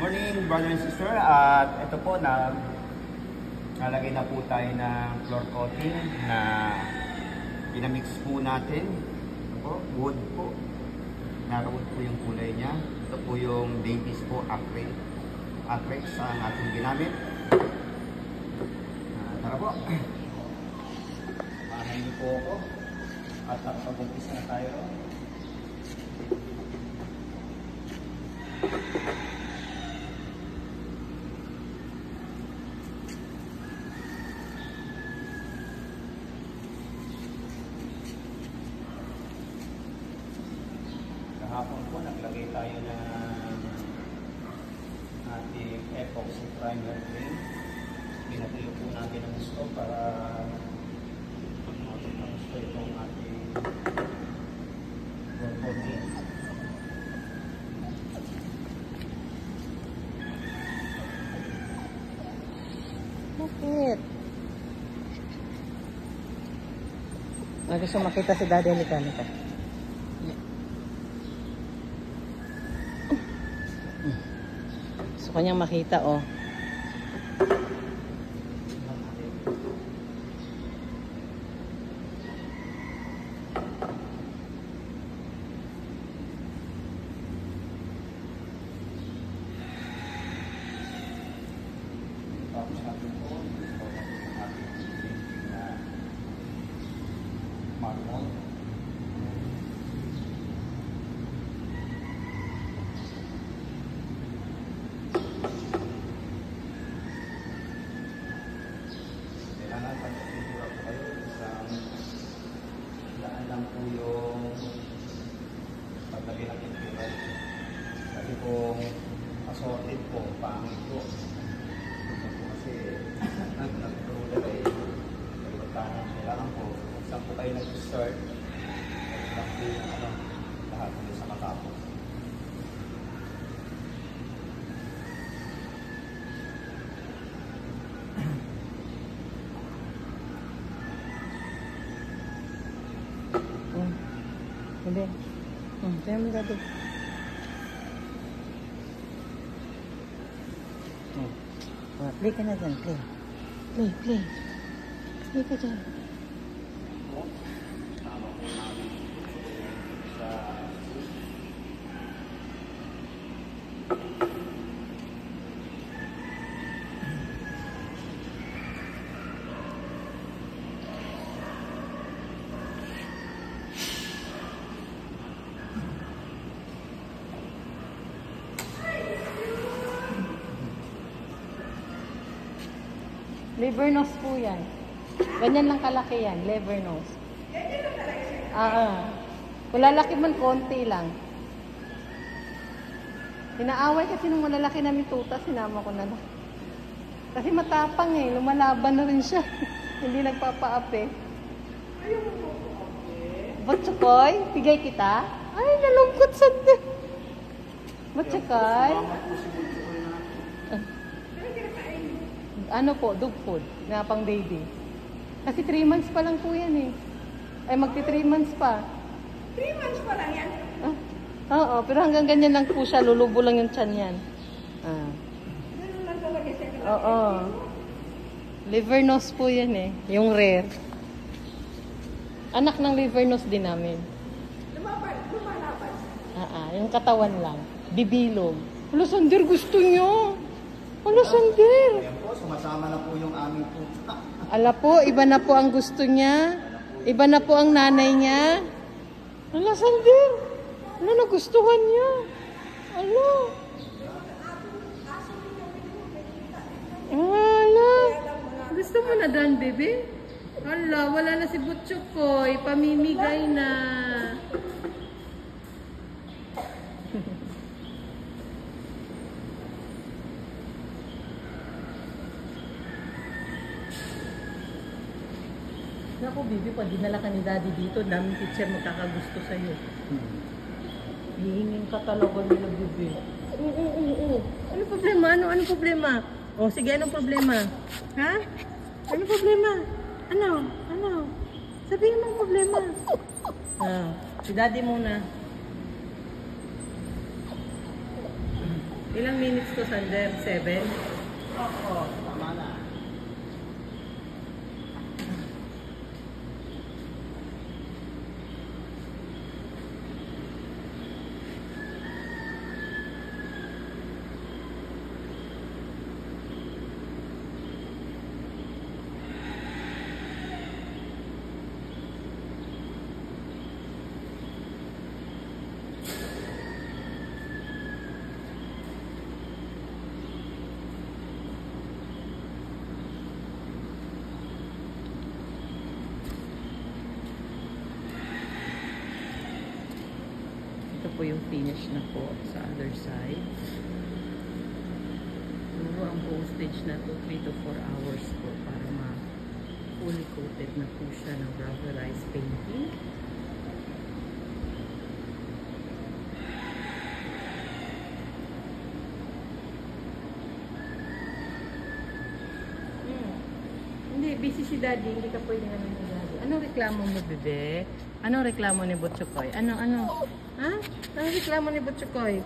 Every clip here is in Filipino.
Morning, brother and sister. At ito po, nalagay na po tayo ng floor coating na pinamix po natin. Ito po, wood po. Naka-wood po yung kulay niya. Ito po yung Davies po, acrylic sa ating ginamit. Tara po. Paano niyo po ako. At pag-umpisa na tayo. Kahapon po naglagay tayo ng ating epoxy primer cream. Pinatuyo po natin ang gusto para gusto itong ating coating. Bakit? Gusto makita si Daddy. Halika. Gusto ko niyang makita, oh. Tapos natin po, ito natin na marmol. Kailangan pagkakultura po kayo isang daan lang po yung paglagay ng pintura. Kasi kung assorted po, pangit po. Kasi nag-roller ay kailangan po saan po kayo nag-start lang po yung lahat po sa matapos. Hindi. Kaya mo Daddy. Play ka na dyan, play. Play ka dyan. Liver nose po yan. Ganyan lang kalaki yan, liver nose. Ganyan lang kalaki siya? Kung lalaki man, konti lang. Inaaway kasi nung malalaki namin tuta, sinama ko na lang. Kasi matapang eh, lumalaban na rin siya. Hindi nagpapa-up eh. Batsukoy, bigay kita? Ay, nalungkot sandali. Batsukoy? Ano po, dog food na pang baby. Kasi 3 months pa lang po yan eh. Ay, magti 3 months pa. 3 months pa lang yan? Oo, pero hanggang ganyan lang po siya. Lulubo lang yung tiyan yan. Ganun lang talaga siya. Oo. Liver nose po yan eh. Yung rare. Anak ng liver nose din namin. Lumalaban. Yung katawan lang. Bibilog. Wala, Sander, gusto niyo. Wala, Sander. Ayan po, sumasama na po yung aming puta. Ala po, iba na po ang gusto niya. Iba na po ang nanay niya. Ala, Sander. Ala, nagustuhan niya. Ala. Ala. Gusto mo na dan, baby? Ala, wala na si Butchukoy. Pamimigay na. Naku, baby, pag dinala ka ni Daddy dito, daming teacher magkakagusto sa'yo. Hihingin ka talaga nila, baby. Oo. Ano problema? Ano problema? O, sige, anong problema? Ha? Ano problema? Ano? Sabihin mo ang problema. Si Daddy muna. Ilang minutes to, Sander? 7? Oo, tama na. Ito po yung finish na po sa other side. Siguro ang buong stage na to 3 to 4 hours po para fully coated na po siya ng rubberized painting. Hindi, busy si Daddy. Hindi ka pwede naman ni Daddy. Anong reklamo mo, bebe? Anong reklamo ni Butchokoy? Ano? Ha? Anong reklamo ni Butchokoy?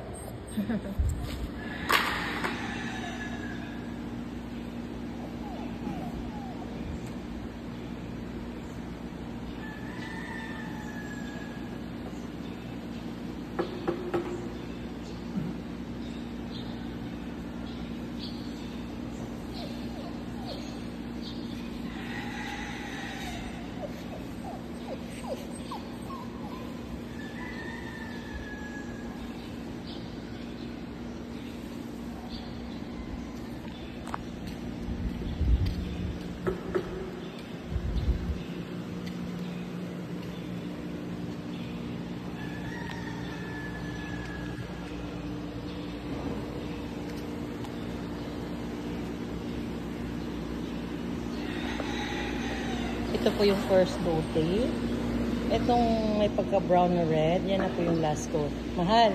Ito po yung first coating. Itong may pagka-brown na red, yan na po yung last coat. Mahal.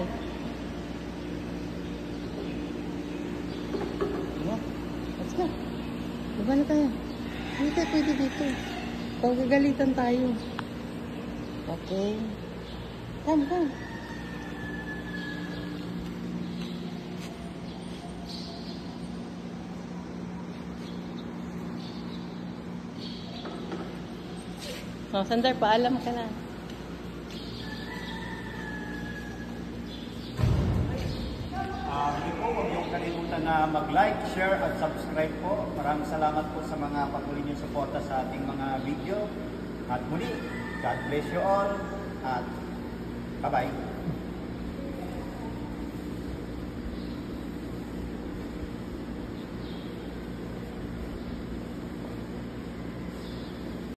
Let's go. Diba na tayo? Hindi tayo pwede dito. Pagkagalitan tayo. Okay. Come. Oh, Sander, paalam ka na. Hindi po, huwag niyong kalimutan na mag-like, share, at subscribe po. Maraming salamat po sa mga patuloy niyong suporta sa ating mga video. At muli, God bless you all. At bye-bye.